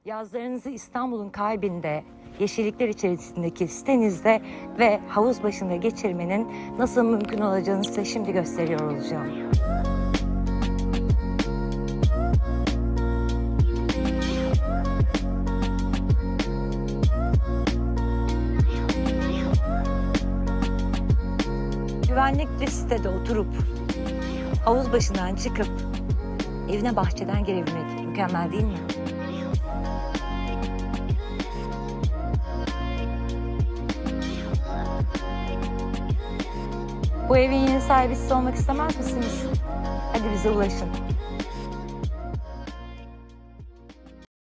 Yazlarınızı İstanbul'un kalbinde, yeşillikler içerisindeki sitenizde ve havuz başında geçirmenin nasıl mümkün olacağını size şimdi gösteriyor olacağım. Güvenlikli sitede oturup, havuz başından çıkıp, evine bahçeden girebilmek mükemmel değil mi? Bu evin yeni sahibi siz olmak istemez misiniz? Hadi bize ulaşın.